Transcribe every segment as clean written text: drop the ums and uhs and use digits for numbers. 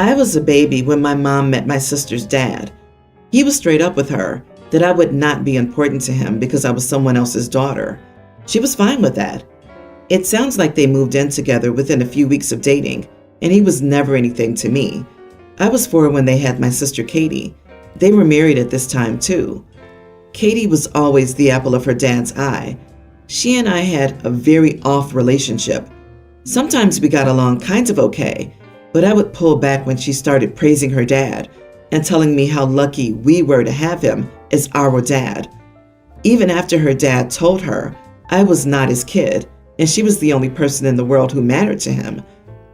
I was a baby when my mom met my sister's dad. He was straight up with her that I would not be important to him because I was someone else's daughter. She was fine with that. It sounds like they moved in together within a few weeks of dating, and he was never anything to me. I was 4 when they had my sister Katie. They were married at this time too. Katie was always the apple of her dad's eye. She and I had a very off relationship. Sometimes we got along kind of okay, but I would pull back when she started praising her dad and telling me how lucky we were to have him as our dad. Even after her dad told her I was not his kid and she was the only person in the world who mattered to him,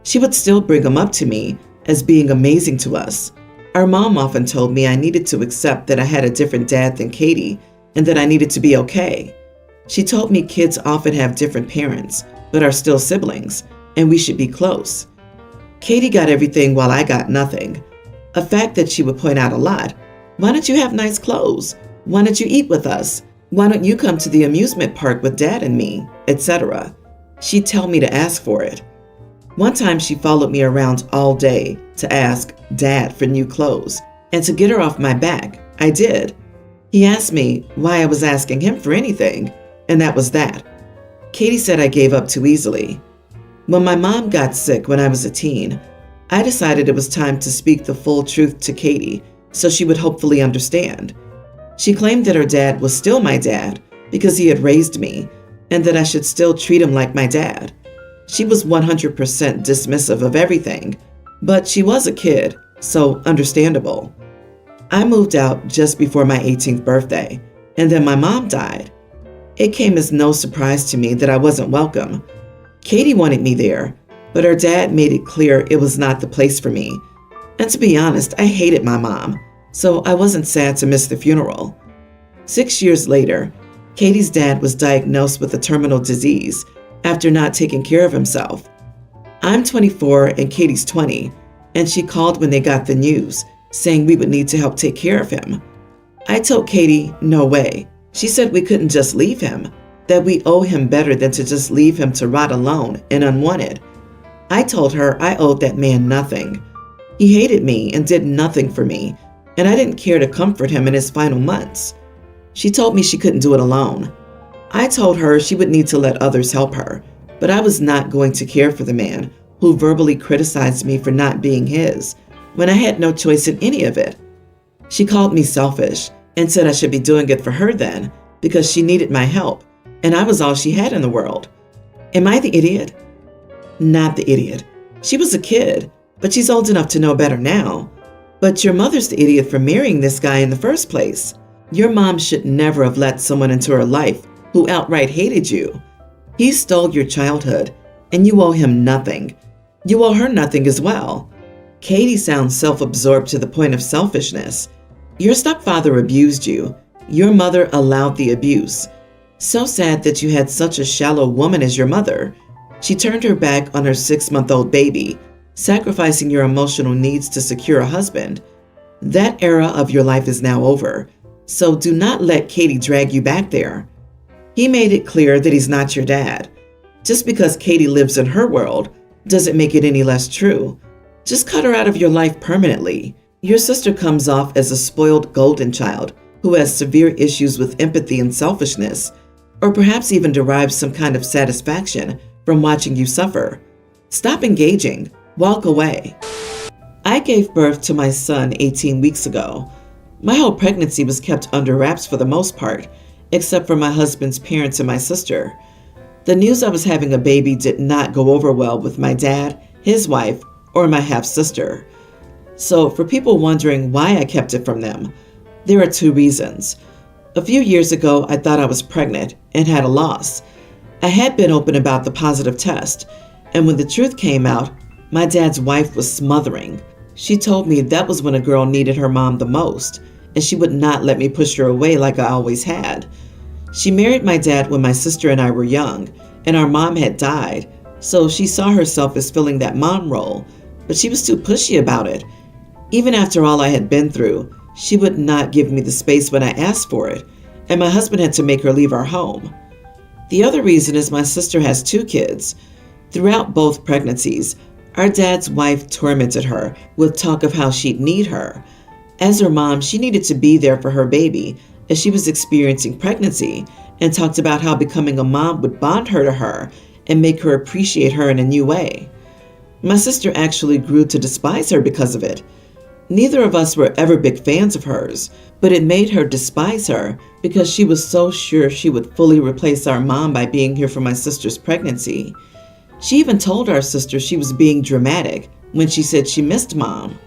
she would still bring him up to me as being amazing to us. Our mom often told me I needed to accept that I had a different dad than Katie and that I needed to be okay. She told me kids often have different parents, but are still siblings, and we should be close. Katie got everything while I got nothing. A fact that she would point out a lot. Why don't you have nice clothes? Why don't you eat with us? Why don't you come to the amusement park with Dad and me, etc. She'd tell me to ask for it. One time she followed me around all day to ask Dad for new clothes, and to get her off my back, I did. He asked me why I was asking him for anything, and that was that. Katie said I gave up too easily. When my mom got sick when I was a teen, I decided it was time to speak the full truth to Katie so she would hopefully understand. She claimed that her dad was still my dad because he had raised me and that I should still treat him like my dad. She was 100% dismissive of everything, but she was a kid, so understandable. I moved out just before my 18th birthday, and then my mom died. It came as no surprise to me that I wasn't welcome. Katie wanted me there, but her dad made it clear it was not the place for me. And to be honest, I hated my mom, so I wasn't sad to miss the funeral. 6 years later, Katie's dad was diagnosed with a terminal disease after not taking care of himself. I'm 24 and Katie's 20, and she called when they got the news, saying we would need to help take care of him. I told Katie, no way. She said we couldn't just leave him, that we owe him better than to just leave him to rot alone and unwanted. I told her I owed that man nothing. He hated me and did nothing for me, and I didn't care to comfort him in his final months. She told me she couldn't do it alone. I told her she would need to let others help her, but I was not going to care for the man who verbally criticized me for not being his, when I had no choice in any of it. She called me selfish and said I should be doing it for her then, because she needed my help, and I was all she had in the world. Am I the idiot? Not the idiot. She was a kid, but she's old enough to know better now. But your mother's the idiot for marrying this guy in the first place. Your mom should never have let someone into her life who outright hated you. He stole your childhood, and you owe him nothing. You owe her nothing as well. Katie sounds self-absorbed to the point of selfishness. Your stepfather abused you. Your mother allowed the abuse. So sad that you had such a shallow woman as your mother. She turned her back on her 6-month-old baby, sacrificing your emotional needs to secure a husband. That era of your life is now over, so do not let Katie drag you back there. He made it clear that he's not your dad. Just because Katie lives in her world doesn't make it any less true. Just cut her out of your life permanently. Your sister comes off as a spoiled golden child who has severe issues with empathy and selfishness, or perhaps even derives some kind of satisfaction from watching you suffer. Stop engaging. Walk away. I gave birth to my son 18 weeks ago. My whole pregnancy was kept under wraps for the most part, except for my husband's parents and my sister. The news I was having a baby did not go over well with my dad, his wife, or my half-sister. So for people wondering why I kept it from them, there are 2 reasons. A few years ago, I thought I was pregnant and had a loss. I had been open about the positive test, and when the truth came out, my dad's wife was smothering. She told me that was when a girl needed her mom the most, and she would not let me push her away like I always had. She married my dad when my sister and I were young, and our mom had died, so she saw herself as filling that mom role, but she was too pushy about it. Even after all I had been through, she would not give me the space when I asked for it, and my husband had to make her leave our home. The other reason is my sister has 2 kids. Throughout both pregnancies, Our dad's wife tormented her with talk of how she'd need her. As her mom, she needed to be there for her baby as she was experiencing pregnancy, and talked about how becoming a mom would bond her to her and make her appreciate her in a new way. My sister actually grew to despise her because of it. Neither of us were ever big fans of hers, but it made her despise her because she was so sure she would fully replace our mom by being here for my sister's pregnancy. She even told our sister she was being dramatic when she said she missed mom.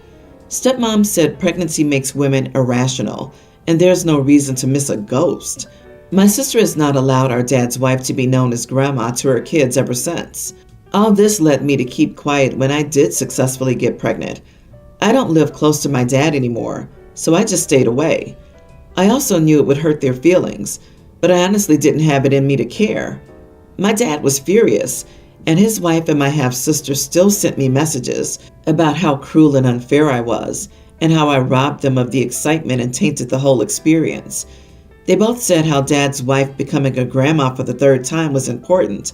Stepmom said pregnancy makes women irrational, and there's no reason to miss a ghost. My sister has not allowed our dad's wife to be known as grandma to her kids ever since. All this led me to keep quiet when I did successfully get pregnant. I don't live close to my dad anymore, so I just stayed away. I also knew it would hurt their feelings, but I honestly didn't have it in me to care. My dad was furious, and his wife and my half-sister still sent me messages about how cruel and unfair I was, and how I robbed them of the excitement and tainted the whole experience. They both said how Dad's wife becoming a grandma for the third time was important,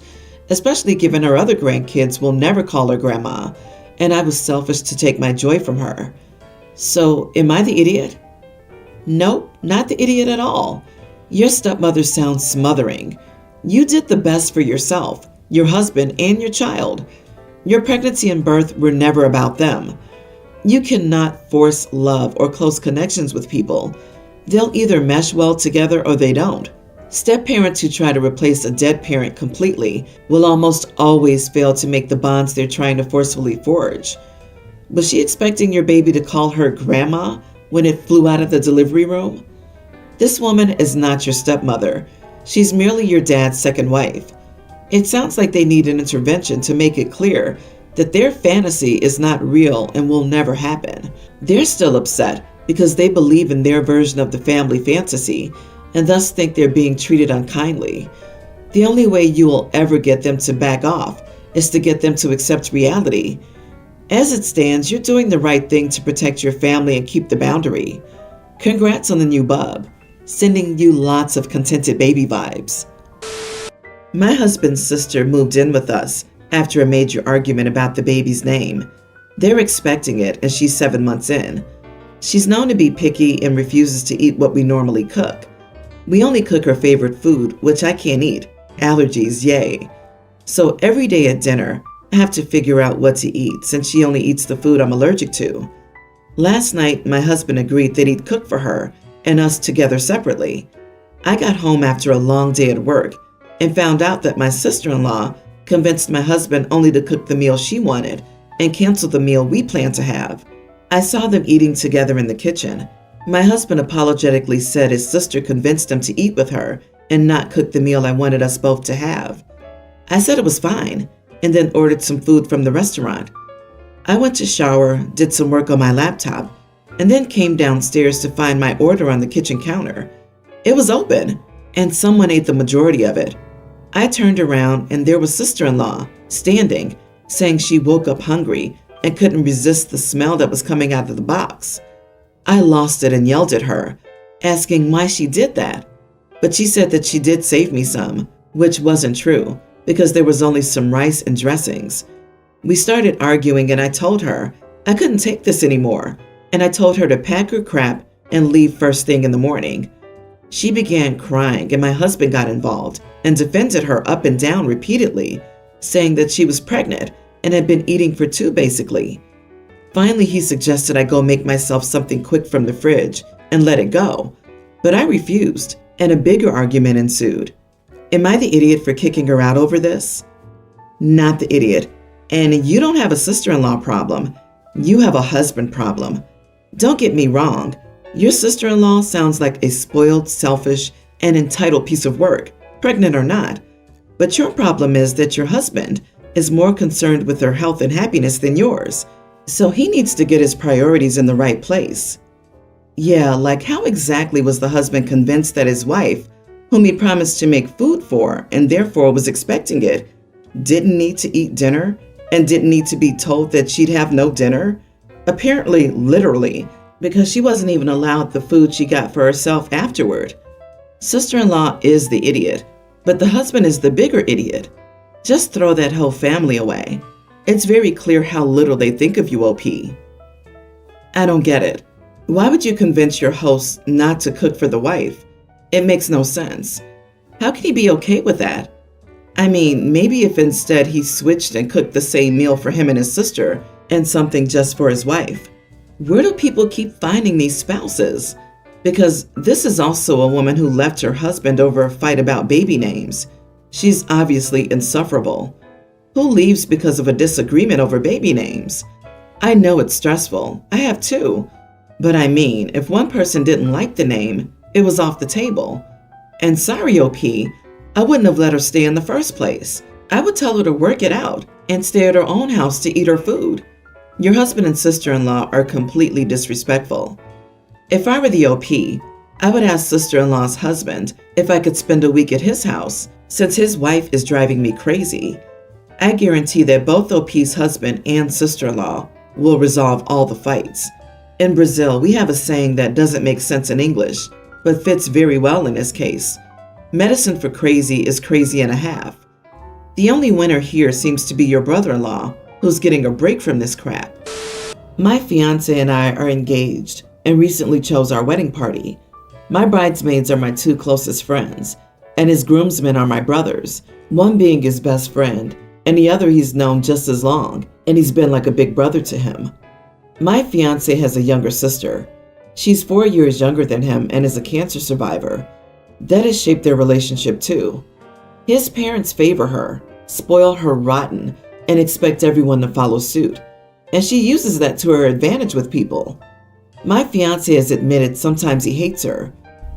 especially given her other grandkids will never call her grandma, and I was selfish to take my joy from her. So, am I the idiot? Nope, not the idiot at all. Your stepmother sounds smothering. You did the best for yourself, your husband, and your child. Your pregnancy and birth were never about them. You cannot force love or close connections with people. They'll either mesh well together or they don't. Step-parents who try to replace a dead parent completely will almost always fail to make the bonds they're trying to forcefully forge. Was she expecting your baby to call her grandma when it flew out of the delivery room? This woman is not your stepmother. She's merely your dad's second wife. It sounds like they need an intervention to make it clear that their fantasy is not real and will never happen. They're still upset because they believe in their version of the family fantasy and thus think they're being treated unkindly. The only way you will ever get them to back off is to get them to accept reality. As it stands, you're doing the right thing to protect your family and keep the boundary. Congrats on the new bub. Sending you lots of contented baby vibes. My husband's sister moved in with us after a major argument about the baby's name. They're expecting it and she's 7 months in. She's known to be picky and refuses to eat what we normally cook. We only cook her favorite food, which I can't eat. Allergies, yay. So every day at dinner, I have to figure out what to eat since she only eats the food I'm allergic to. Last night, my husband agreed that he'd cook for her and us together separately. I got home after a long day at work and found out that my sister-in-law convinced my husband only to cook the meal she wanted and cancel the meal we planned to have. I saw them eating together in the kitchen. My husband apologetically said his sister convinced him to eat with her and not cook the meal I wanted us both to have. I said it was fine and then ordered some food from the restaurant. I went to shower, did some work on my laptop, and then came downstairs to find my order on the kitchen counter. It was open, and someone ate the majority of it. I turned around and there was sister-in-law standing, saying she woke up hungry and couldn't resist the smell that was coming out of the box. I lost it and yelled at her, asking why she did that. But she said that she did save me some, which wasn't true because there was only some rice and dressings. We started arguing and I told her I couldn't take this anymore, and I told her to pack her crap and leave first thing in the morning. She began crying and my husband got involved and defended her up and down repeatedly, saying that she was pregnant and had been eating for two basically. Finally, he suggested I go make myself something quick from the fridge and let it go, but I refused and a bigger argument ensued. Am I the idiot for kicking her out over this? Not the idiot. And you don't have a sister-in-law problem. You have a husband problem. Don't get me wrong. Your sister-in-law sounds like a spoiled, selfish, and entitled piece of work, pregnant or not. But your problem is that your husband is more concerned with her health and happiness than yours. So he needs to get his priorities in the right place. Yeah, like how exactly was the husband convinced that his wife, whom he promised to make food for and therefore was expecting it, didn't need to eat dinner and didn't need to be told that she'd have no dinner? Apparently, literally, because she wasn't even allowed the food she got for herself afterward. Sister-in-law is the idiot, but the husband is the bigger idiot. Just throw that whole family away. It's very clear how little they think of you, OP. I don't get it. Why would you convince your host not to cook for the wife? It makes no sense. How can he be okay with that? I mean, maybe if instead he switched and cooked the same meal for him and his sister and something just for his wife. Where do people keep finding these spouses? Because this is also a woman who left her husband over a fight about baby names. She's obviously insufferable. Who leaves because of a disagreement over baby names? I know it's stressful. I have too. But I mean, if one person didn't like the name, it was off the table. And sorry, OP, I wouldn't have let her stay in the first place. I would tell her to work it out and stay at her own house to eat her food. Your husband and sister-in-law are completely disrespectful. If I were the OP, I would ask sister-in-law's husband if I could spend a week at his house, since his wife is driving me crazy. I guarantee that both OP's husband and sister-in-law will resolve all the fights. In Brazil, we have a saying that doesn't make sense in English, but fits very well in this case. Medicine for crazy is crazy and a half. The only winner here seems to be your brother-in-law, who's getting a break from this crap. My fiance and I are engaged and recently chose our wedding party. My bridesmaids are my two closest friends, and his groomsmen are my brothers, one being his best friend, and the other he's known just as long, and he's been like a big brother to him. My fiance has a younger sister. She's 4 years younger than him and is a cancer survivor. That has shaped their relationship too. His parents favor her, spoil her rotten, and expect everyone to follow suit. And she uses that to her advantage with people. My fiance has admitted sometimes he hates her.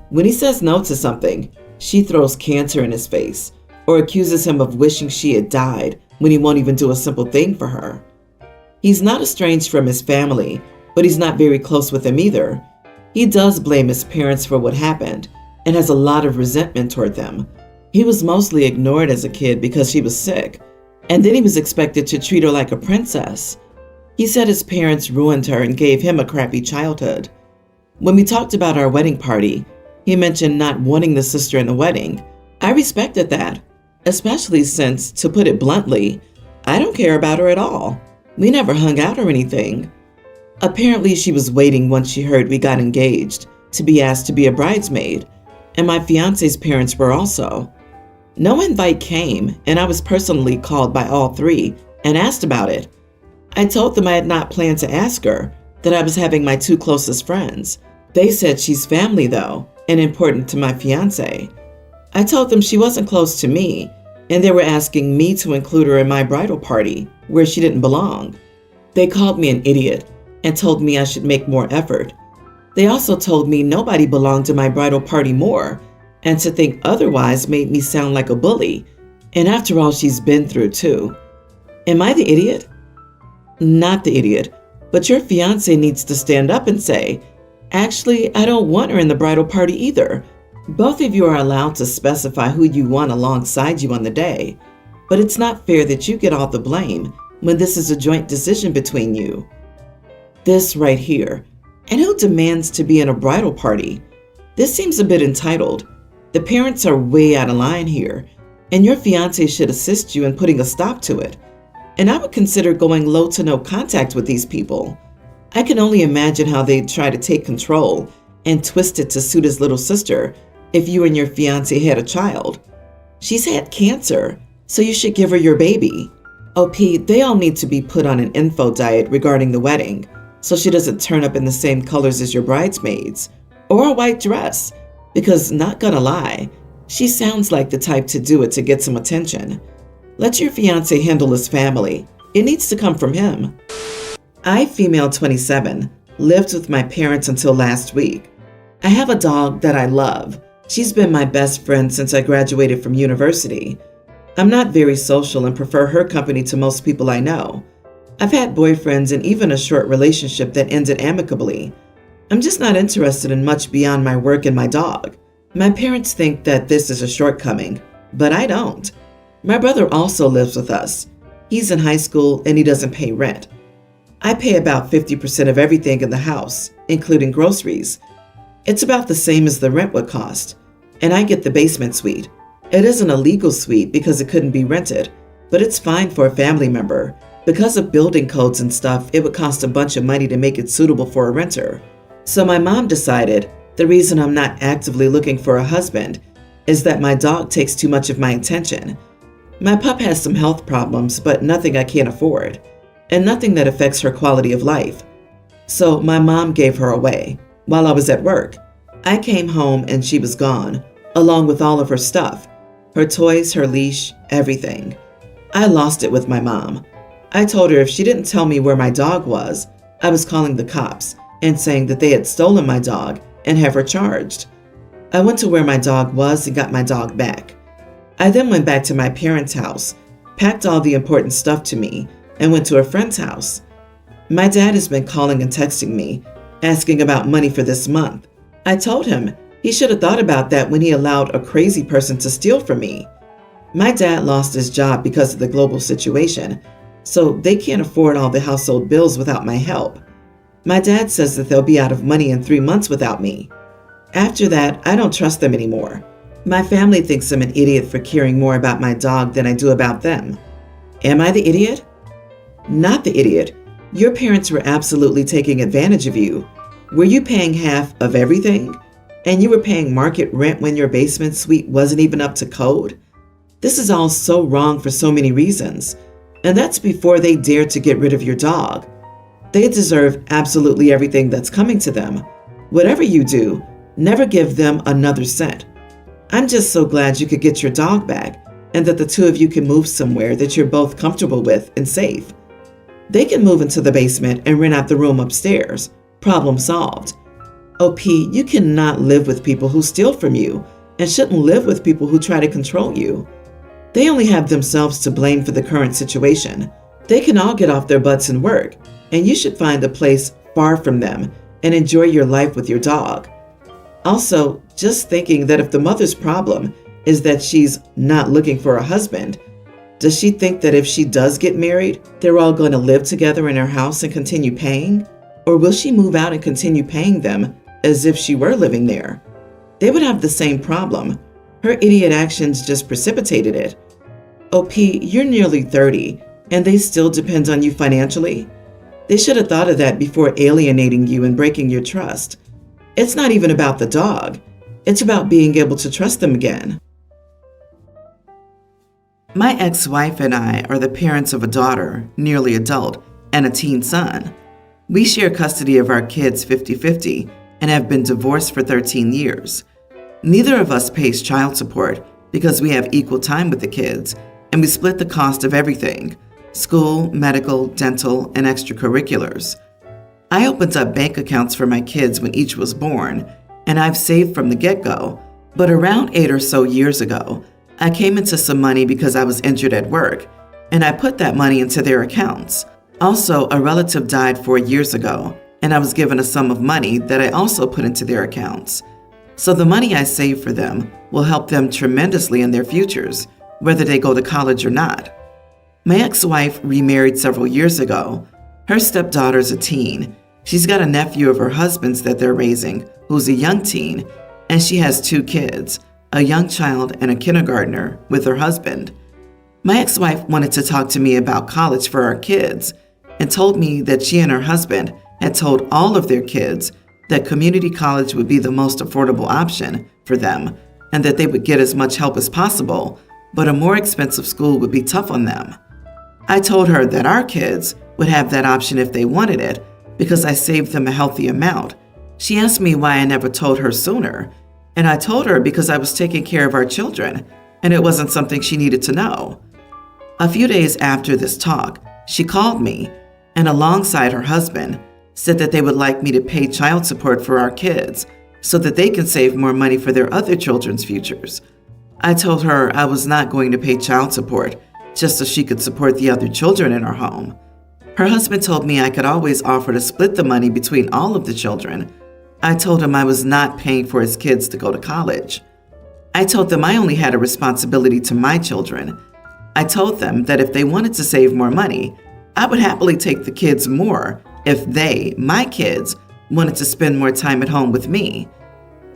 When he says no to something, she throws cancer in his face or accuses him of wishing she had died when he won't even do a simple thing for her. He's not estranged from his family, but he's not very close with them either. He does blame his parents for what happened and has a lot of resentment toward them. He was mostly ignored as a kid because she was sick, and then he was expected to treat her like a princess. He said his parents ruined her and gave him a crappy childhood. When we talked about our wedding party, he mentioned not wanting the sister in the wedding. I respected that, especially since, to put it bluntly, I don't care about her at all. We never hung out or anything. Apparently, she was waiting once she heard we got engaged to be asked to be a bridesmaid, and my fiance's parents were also. No invite came, and I was personally called by all three and asked about it. I told them I had not planned to ask her, that I was having my two closest friends. They said she's family though, and important to my fiance. I told them she wasn't close to me, and they were asking me to include her in my bridal party, where she didn't belong. They called me an idiot and told me I should make more effort. They also told me nobody belonged to my bridal party more, and to think otherwise made me sound like a bully, and after all she's been through too. Am I the idiot? Not the idiot, but your fiance needs to stand up and say, actually, I don't want her in the bridal party either. Both of you are allowed to specify who you want alongside you on the day, but it's not fair that you get all the blame when this is a joint decision between you. This right here. And who demands to be in a bridal party? This seems a bit entitled. The parents are way out of line here, and your fiance should assist you in putting a stop to it. And I would consider going low to no contact with these people. I can only imagine how they'd try to take control and twist it to suit his little sister if you and your fiance had a child. She's had cancer, so you should give her your baby. OP, they all need to be put on an info diet regarding the wedding, so she doesn't turn up in the same colors as your bridesmaids, or a white dress, because not gonna lie, she sounds like the type to do it to get some attention. Let your fiance handle his family. It needs to come from him. I, female 27, lived with my parents until last week. I have a dog that I love. She's been my best friend since I graduated from university. I'm not very social and prefer her company to most people I know. I've had boyfriends and even a short relationship that ended amicably. I'm just not interested in much beyond my work and my dog. My parents think that this is a shortcoming, but I don't. My brother also lives with us. He's in high school and he doesn't pay rent. I pay about 50% of everything in the house, including groceries. It's about the same as the rent would cost, and I get the basement suite. It isn't a legal suite because it couldn't be rented, but it's fine for a family member Because of building codes and stuff, it would cost a bunch of money to make it suitable for a renter. So my mom decided the reason I'm not actively looking for a husband is that my dog takes too much of my attention. My pup has some health problems, but nothing I can't afford, and nothing that affects her quality of life. So my mom gave her away while I was at work. I came home and she was gone, along with all of her stuff, her toys, her leash, everything. I lost it with my mom. I told her if she didn't tell me where my dog was, I was calling the cops and saying that they had stolen my dog and have her charged. I went to where my dog was and got my dog back. I then went back to my parents' house, packed all the important stuff to me, and went to a friend's house. My dad has been calling and texting me, asking about money for this month. I told him he should have thought about that when he allowed a crazy person to steal from me. My dad lost his job because of the global situation, so they can't afford all the household bills without my help. My dad says that they'll be out of money in 3 months without me. After that, I don't trust them anymore. My family thinks I'm an idiot for caring more about my dog than I do about them. Am I the idiot? Not the idiot. Your parents were absolutely taking advantage of you. Were you paying half of everything? And you were paying market rent when your basement suite wasn't even up to code? This is all so wrong for so many reasons. And that's before they dared to get rid of your dog. They deserve absolutely everything that's coming to them. Whatever you do, never give them another cent. I'm just so glad you could get your dog back and that the two of you can move somewhere that you're both comfortable with and safe. They can move into the basement and rent out the room upstairs. Problem solved. OP, you cannot live with people who steal from you and shouldn't live with people who try to control you. They only have themselves to blame for the current situation. They can all get off their butts and work, and you should find a place far from them and enjoy your life with your dog. Also, just thinking that if the mother's problem is that she's not looking for a husband, does she think that if she does get married, they're all going to live together in her house and continue paying? Or will she move out and continue paying them as if she were living there? They would have the same problem. Her idiot actions just precipitated it. OP, you're nearly 30, and they still depend on you financially? They should have thought of that before alienating you and breaking your trust. It's not even about the dog. It's about being able to trust them again. My ex-wife and I are the parents of a daughter, nearly adult, and a teen son. We share custody of our kids 50-50 and have been divorced for 13 years. Neither of us pays child support because we have equal time with the kids, and we split the cost of everything: school, medical, dental, and extracurriculars. I opened up bank accounts for my kids when each was born, and I've saved from the get-go. But around 8 or so years ago, I came into some money because I was injured at work, and I put that money into their accounts. Also, a relative died 4 years ago, and I was given a sum of money that I also put into their accounts. So the money I save for them will help them tremendously in their futures, whether they go to college or not. My ex-wife remarried several years ago. Her stepdaughter's a teen. She's got a nephew of her husband's that they're raising, who's a young teen, and she has 2 kids, a young child and a kindergartner, with her husband. My ex-wife wanted to talk to me about college for our kids and told me that she and her husband had told all of their kids that community college would be the most affordable option for them and that they would get as much help as possible, but a more expensive school would be tough on them. I told her that our kids would have that option if they wanted it because I saved them a healthy amount. She asked me why I never told her sooner, and I told her because I was taking care of our children and it wasn't something she needed to know. A few days after this talk, she called me and alongside her husband said that they would like me to pay child support for our kids so that they can save more money for their other children's futures. I told her I was not going to pay child support just so she could support the other children in our home. Her husband told me I could always offer to split the money between all of the children. I told him I was not paying for his kids to go to college. I told them I only had a responsibility to my children. I told them that if they wanted to save more money, I would happily take the kids more if they, my kids, wanted to spend more time at home with me.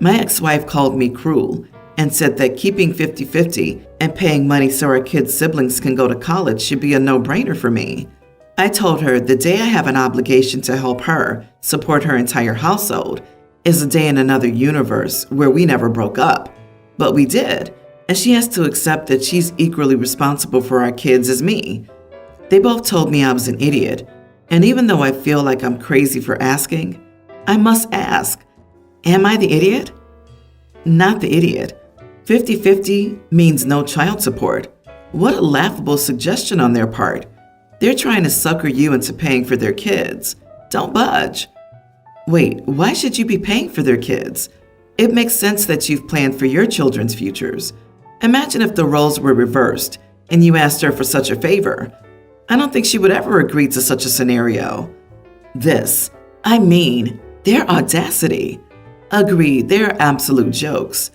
My ex-wife called me cruel and said that keeping 50-50 and paying money so our kids' siblings can go to college should be a no-brainer for me. I told her the day I have an obligation to help her support her entire household is a day in another universe where we never broke up. But we did, and she has to accept that she's equally responsible for our kids as me. They both told me I was an idiot, and even though I feel like I'm crazy for asking, I must ask, am I the idiot? Not the idiot. 50-50 means no child support. What a laughable suggestion on their part. They're trying to sucker you into paying for their kids. Don't budge. Wait, why should you be paying for their kids? It makes sense that you've planned for your children's futures. Imagine if the roles were reversed and you asked her for such a favor. I don't think she would ever agree to such a scenario. Their audacity. Agreed, they're absolute jokes.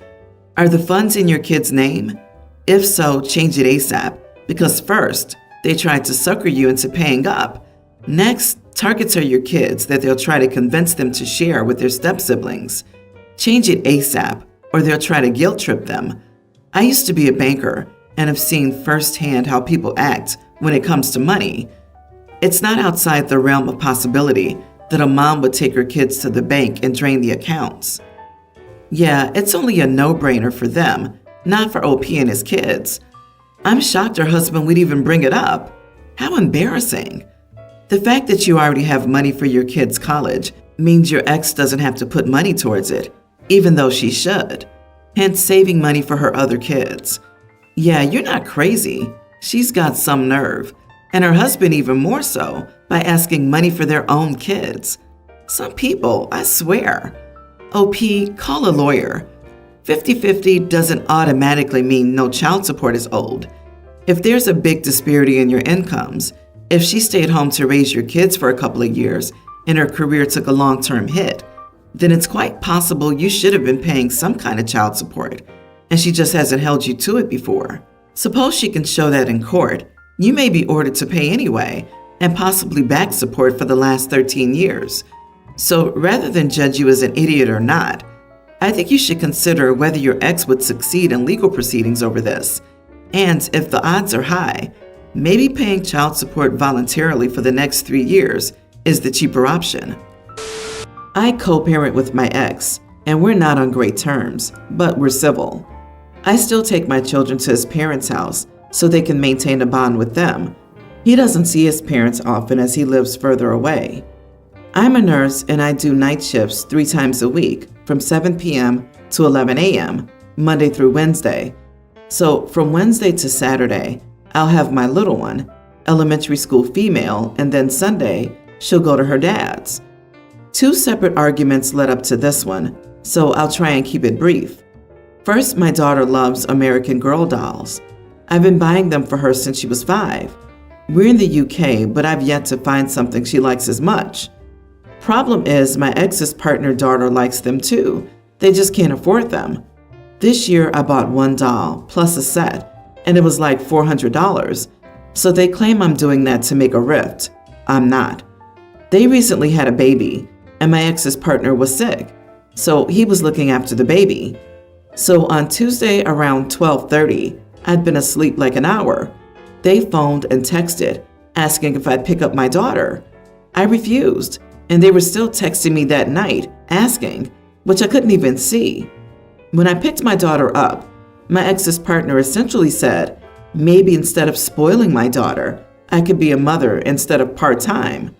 Are the funds in your kid's name? If so, change it ASAP, because first, they tried to sucker you into paying up. Next, targets are your kids that they'll try to convince them to share with their step-siblings. Change it ASAP, or they'll try to guilt trip them. I used to be a banker and have seen firsthand how people act when it comes to money. It's not outside the realm of possibility that a mom would take her kids to the bank and drain the accounts. Yeah, it's only a no-brainer for them, not for OP and his kids. I'm shocked her husband would even bring it up. How embarrassing. The fact that you already have money for your kids' college means your ex doesn't have to put money towards it, even though she should, hence saving money for her other kids. Yeah, you're not crazy. She's got some nerve, and her husband even more so by asking money for their own kids. Some people, I swear. OP, call a lawyer. 50-50 doesn't automatically mean no child support is owed. If there's a big disparity in your incomes, if she stayed home to raise your kids for a couple of years and her career took a long-term hit, then it's quite possible you should have been paying some kind of child support, and she just hasn't held you to it before. Suppose she can show that in court, you may be ordered to pay anyway, and possibly back support for the last 13 years. So rather than judge you as an idiot or not, I think you should consider whether your ex would succeed in legal proceedings over this. And if the odds are high, maybe paying child support voluntarily for the next 3 years is the cheaper option. I co-parent with my ex, and we're not on great terms, but we're civil. I still take my children to his parents' house so they can maintain a bond with them. He doesn't see his parents often as he lives further away. I'm a nurse and I do night shifts 3 times a week from 7 p.m. to 11 a.m., Monday through Wednesday. So from Wednesday to Saturday, I'll have my little one, elementary school female, and then Sunday, she'll go to her dad's. 2 separate arguments led up to this one, so I'll try and keep it brief. First, my daughter loves American Girl dolls. I've been buying them for her since she was 5. We're in the UK, but I've yet to find something she likes as much. Problem is, my ex's partner daughter likes them too. They just can't afford them. This year, I bought 1 doll plus a set, and it was like $400. So they claim I'm doing that to make a rift. I'm not. They recently had a baby, and my ex's partner was sick, so he was looking after the baby. So on Tuesday around 12:30, I'd been asleep like an hour. They phoned and texted, asking if I'd pick up my daughter. I refused, and they were still texting me that night, asking, which I couldn't even see. When I picked my daughter up, my ex's partner essentially said, maybe instead of spoiling my daughter, I could be a mother instead of part-time.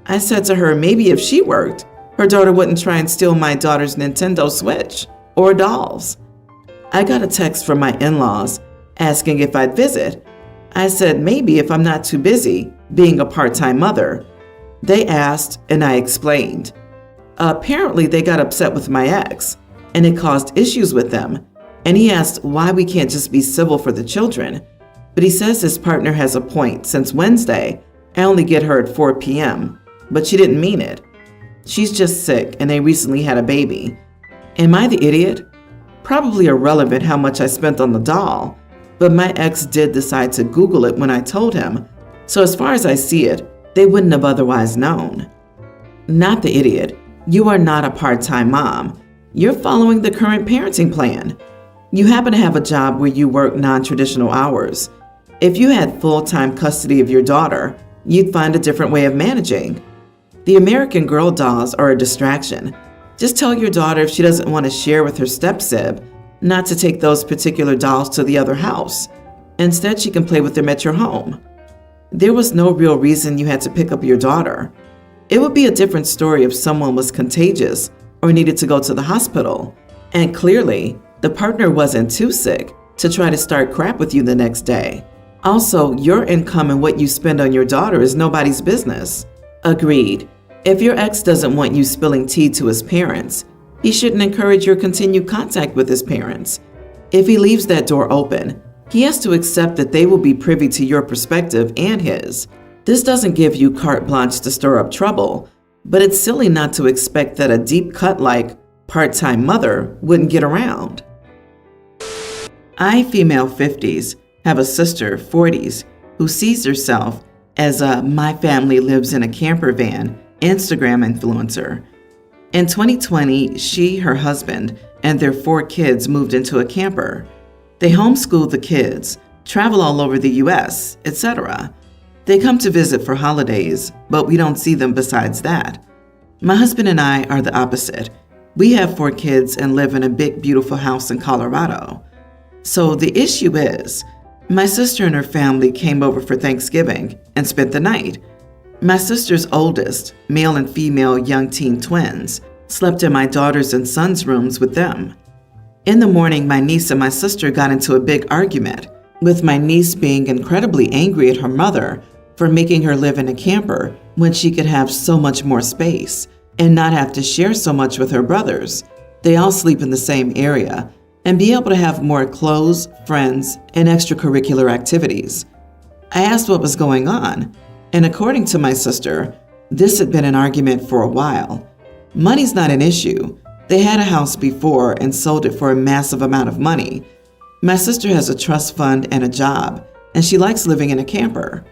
I said to her maybe if she worked, her daughter wouldn't try and steal my daughter's Nintendo Switch or dolls. I got a text from my in-laws asking if I'd visit. I said maybe if I'm not too busy being a part-time mother. They asked, and I explained. Apparently, they got upset with my ex, and it caused issues with them. And he asked why we can't just be civil for the children. But he says his partner has a point since Wednesday, I only get her at 4 p.m. But she didn't mean it. She's just sick, and they recently had a baby. Am I the idiot? Probably irrelevant how much I spent on the doll, but my ex did decide to Google it when I told him. So as far as I see it, they wouldn't have otherwise known. Not the idiot. You are not a part-time mom. You're following the current parenting plan. You happen to have a job where you work non-traditional hours. If you had full-time custody of your daughter, you'd find a different way of managing. The American Girl dolls are a distraction. Just tell your daughter if she doesn't want to share with her step-sib, not to take those particular dolls to the other house. Instead, she can play with them at your home. There was no real reason you had to pick up your daughter. It would be a different story if someone was contagious or needed to go to the hospital, and clearly, the partner wasn't too sick to try to start crap with you the next day. Also, your income and what you spend on your daughter is nobody's business. Agreed. If your ex doesn't want you spilling tea to his parents, he shouldn't encourage your continued contact with his parents. If he leaves that door open, he has to accept that they will be privy to your perspective and his. This doesn't give you carte blanche to stir up trouble, but it's silly not to expect that a deep cut like part-time mother wouldn't get around. I, female 50s, have a sister, 40s, who sees herself as a my family lives in a camper van Instagram influencer. In 2020, she, her husband, and their 4 kids moved into a camper. They homeschool the kids, travel all over the US, etc. They come to visit for holidays, but we don't see them besides that. My husband and I are the opposite. We have 4 kids and live in a big, beautiful house in Colorado. So the issue is, my sister and her family came over for Thanksgiving and spent the night. My sister's oldest, male and female young teen twins, slept in my daughter's and son's rooms with them. In the morning, my niece and my sister got into a big argument, with my niece being incredibly angry at her mother for making her live in a camper when she could have so much more space and not have to share so much with her brothers. They all sleep in the same area and be able to have more clothes, friends, and extracurricular activities. I asked what was going on, and according to my sister, this had been an argument for a while. Money's not an issue. They had a house before and sold it for a massive amount of money. My sister has a trust fund and a job, and she likes living in a camper.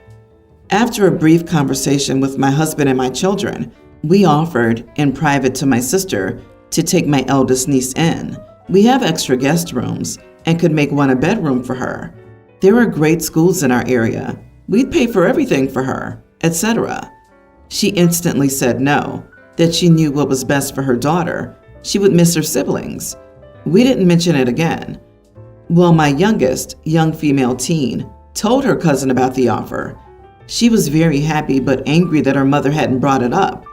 After a brief conversation with my husband and my children, we offered, in private to my sister, to take my eldest niece in. We have extra guest rooms and could make one a bedroom for her. There are great schools in our area. We'd pay for everything for her, etc. She instantly said no, that she knew what was best for her daughter. She would miss her siblings. We didn't mention it again. Well, my youngest, young female teen, told her cousin about the offer. She was very happy but angry that her mother hadn't brought it up.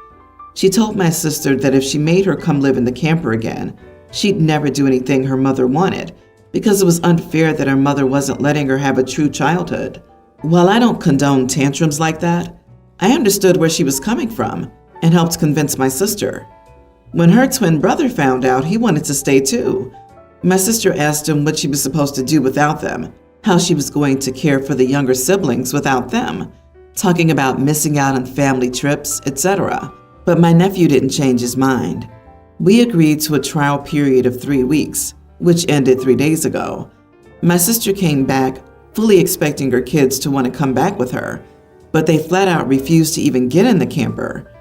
She told my sister that if she made her come live in the camper again, she'd never do anything her mother wanted because it was unfair that her mother wasn't letting her have a true childhood. While I don't condone tantrums like that, I understood where she was coming from and helped convince my sister. When her twin brother found out, he wanted to stay too. My sister asked him what she was supposed to do without them, how she was going to care for the younger siblings without them, talking about missing out on family trips, etc. But my nephew didn't change his mind. We agreed to a trial period of 3 weeks, which ended 3 days ago. My sister came back fully expecting her kids to want to come back with her, but they flat out refused to even get in the camper.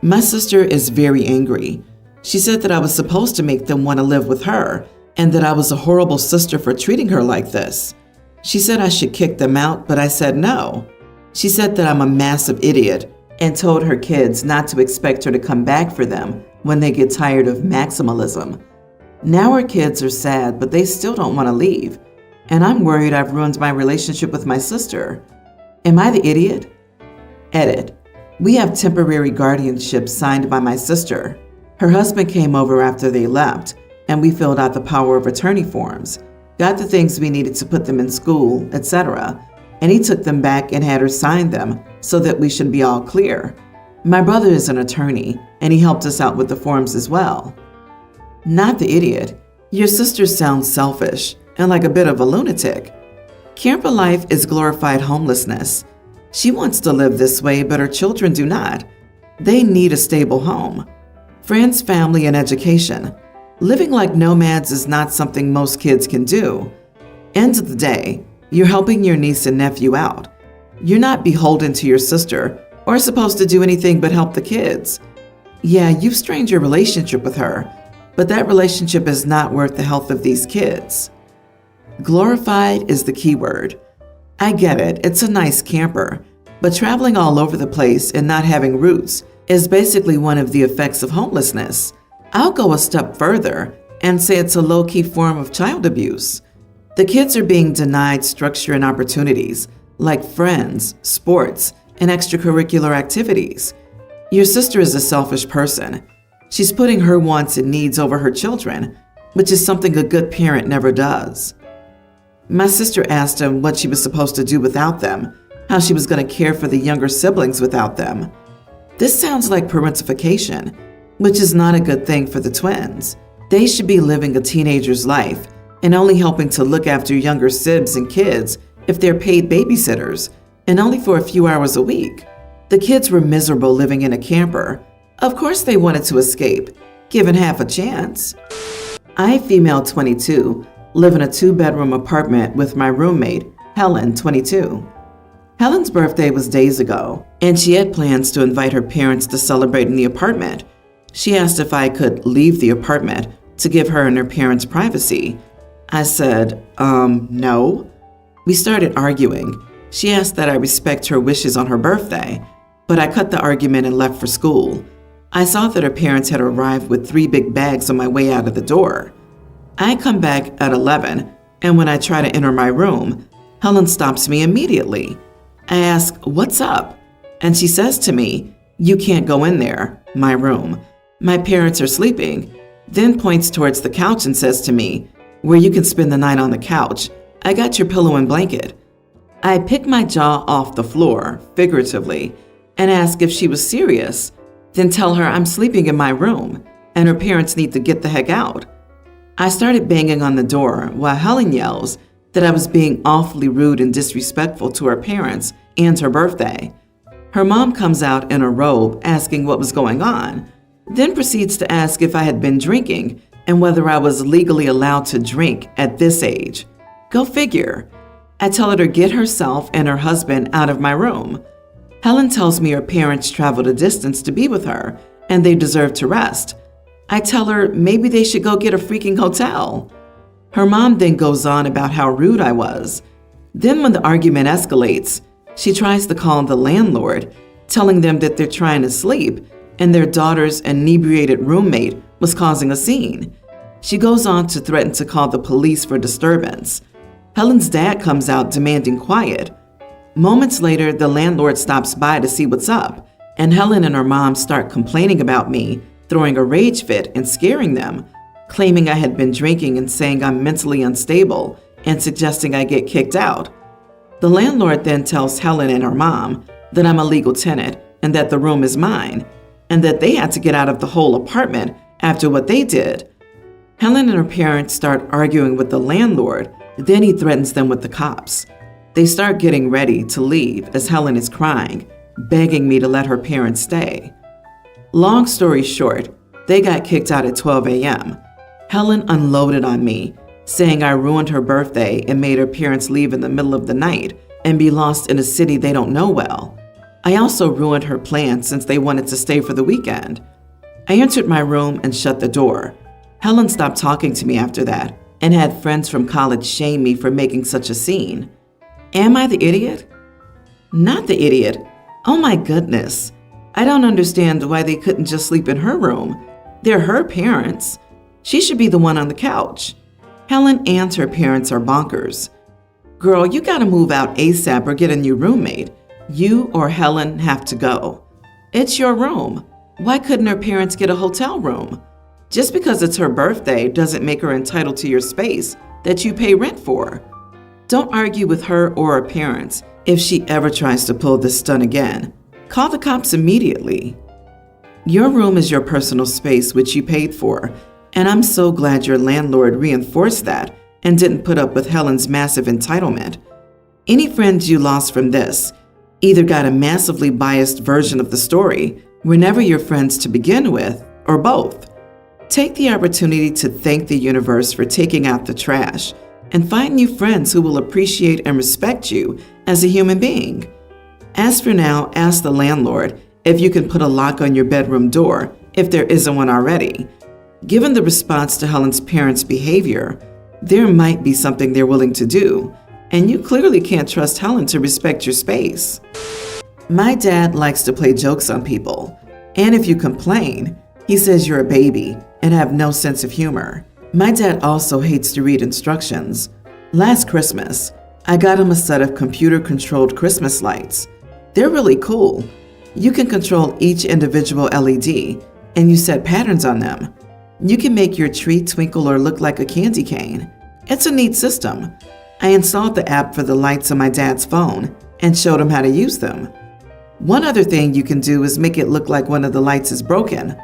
My sister is very angry. She said that I was supposed to make them want to live with her and that I was a horrible sister for treating her like this. She said I should kick them out, but I said no. She said that I'm a massive idiot and told her kids not to expect her to come back for them when they get tired of maximalism. Now her kids are sad, but they still don't want to leave. And I'm worried I've ruined my relationship with my sister. Am I the idiot? Edit. We have temporary guardianship signed by my sister. Her husband came over after they left, and we filled out the power of attorney forms, got the things we needed to put them in school, etc., and he took them back and had her sign them so that we should be all clear. My brother is an attorney, and he helped us out with the forms as well. Not the idiot. Your sister sounds selfish and like a bit of a lunatic. Camper life is glorified homelessness. She wants to live this way, but her children do not. They need a stable home. Friends, family, and education. Living like nomads is not something most kids can do. End of the day, you're helping your niece and nephew out. You're not beholden to your sister or supposed to do anything but help the kids. Yeah, you've strained your relationship with her, but that relationship is not worth the health of these kids. Glorified is the key word. I get it, it's a nice camper, But traveling all over the place and not having roots is basically one of the effects of homelessness. I'll go a step further and say it's a low-key form of child abuse. The kids are being denied structure and opportunities like friends, sports, and extracurricular activities. Your sister is a selfish person. She's putting her wants and needs over her children, which is something a good parent never does. My sister asked him what she was supposed to do without them, how she was going to care for the younger siblings without them. This sounds like parentification, which is not a good thing for the twins. They should be living a teenager's life and only helping to look after younger sibs and kids if they're paid babysitters, and only for a few hours a week. The kids were miserable living in a camper. Of course they wanted to escape, given half a chance. I, female 22, live in a 2-bedroom apartment with my roommate, Helen, 22. Helen's birthday was days ago, and she had plans to invite her parents to celebrate in the apartment. She asked if I could leave the apartment to give her and her parents privacy. I said, no. We started arguing. She asked that I respect her wishes on her birthday, but I cut the argument and left for school. I saw that her parents had arrived with 3 big bags on my way out of the door. I come back at 11, and when I try to enter my room, Helen stops me immediately. I ask, "What's up?" And she says to me, "You can't go in there, my room. My parents are sleeping," then points towards the couch and says to me, "Where you can spend the night on the couch. I got your pillow and blanket." I pick my jaw off the floor, figuratively, and ask if she was serious, then tell her I'm sleeping in my room and her parents need to get the heck out. I started banging on the door while Helen yells that I was being awfully rude and disrespectful to her parents and her birthday. Her mom comes out in a robe asking what was going on, then proceeds to ask if I had been drinking and whether I was legally allowed to drink at this age. Go figure. I tell her to get herself and her husband out of my room. Helen tells me her parents traveled a distance to be with her and they deserve to rest. I tell her maybe they should go get a freaking hotel. Her mom then goes on about how rude I was. Then when the argument escalates, she tries to call the landlord, telling them that they're trying to sleep and their daughter's inebriated roommate was causing a scene. She goes on to threaten to call the police for disturbance. Helen's dad comes out demanding quiet. Moments later, the landlord stops by to see what's up, and Helen and her mom start complaining about me, throwing a rage fit and scaring them, claiming I had been drinking and saying I'm mentally unstable and suggesting I get kicked out. The landlord then tells Helen and her mom that I'm a legal tenant and that the room is mine, and that they had to get out of the whole apartment after what they did. Helen and her parents start arguing with the landlord, then he threatens them with the cops. They start getting ready to leave as Helen is crying, begging me to let her parents stay. Long story short, they got kicked out at 12 a.m. Helen unloaded on me, saying I ruined her birthday and made her parents leave in the middle of the night and be lost in a city they don't know well. I also ruined her plans since they wanted to stay for the weekend. I entered my room and shut the door. Helen stopped talking to me after that and had friends from college shame me for making such a scene. Am I the idiot? Not the idiot. Oh my goodness. I don't understand why they couldn't just sleep in her room. They're her parents. She should be the one on the couch. Helen and her parents are bonkers. Girl, you gotta move out ASAP or get a new roommate. You or Helen have to go. It's your room. Why couldn't her parents get a hotel room? Just because it's her birthday doesn't make her entitled to your space that you pay rent for. Don't argue with her or her parents if she ever tries to pull this stunt again. Call the cops immediately. Your room is your personal space, which you paid for, and I'm so glad your landlord reinforced that and didn't put up with Helen's massive entitlement. Any friends you lost from this either got a massively biased version of the story, were never your friends to begin with, or both. Take the opportunity to thank the universe for taking out the trash and find new friends who will appreciate and respect you as a human being. As for now, ask the landlord if you can put a lock on your bedroom door if there isn't one already. Given the response to Helen's parents' behavior, there might be something they're willing to do, and you clearly can't trust Helen to respect your space. My dad likes to play jokes on people, and if you complain, he says you're a baby and have no sense of humor. My dad also hates to read instructions. Last Christmas, I got him a set of computer-controlled Christmas lights. They're really cool. You can control each individual LED, and you set patterns on them. You can make your tree twinkle or look like a candy cane. It's a neat system. I installed the app for the lights on my dad's phone and showed him how to use them. One other thing you can do is make it look like one of the lights is broken.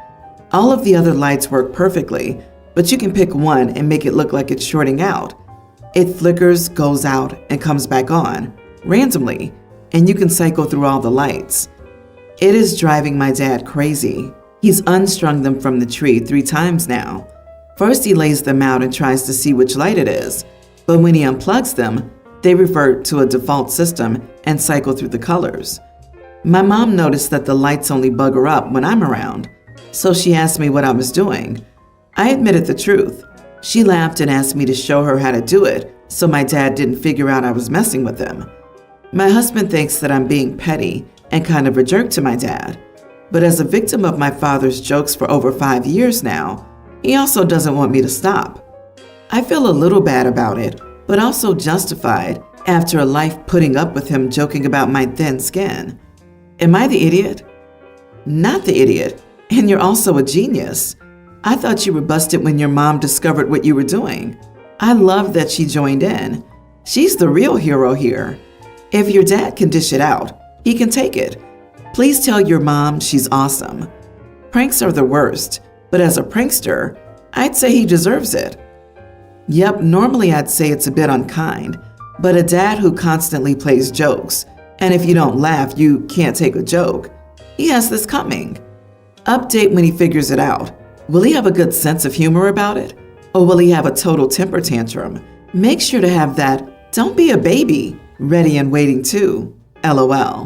All of the other lights work perfectly, but you can pick one and make it look like it's shorting out. It flickers, goes out, and comes back on, randomly, and you can cycle through all the lights. It is driving my dad crazy. He's unstrung them from the tree 3 times now. First he lays them out and tries to see which light it is, but when he unplugs them, they revert to a default system and cycle through the colors. My mom noticed that the lights only bugger up when I'm around, so she asked me what I was doing. I admitted the truth. She laughed and asked me to show her how to do it so my dad didn't figure out I was messing with him. My husband thinks that I'm being petty and kind of a jerk to my dad, but as a victim of my father's jokes for over 5 years now, he also doesn't want me to stop. I feel a little bad about it, but also justified after a life putting up with him joking about my thin skin. Am I the idiot? Not the idiot, and you're also a genius. I thought you were busted when your mom discovered what you were doing. I love that she joined in. She's the real hero here. If your dad can dish it out, he can take it. Please tell your mom she's awesome. Pranks are the worst, but as a prankster, I'd say he deserves it. Yep, normally I'd say it's a bit unkind, but a dad who constantly plays jokes, and if you don't laugh, you can't take a joke. He has this coming. Update when he figures it out. Will he have a good sense of humor about it? Or will he have a total temper tantrum? Make sure to have that "don't be a baby" ready and waiting too. LOL.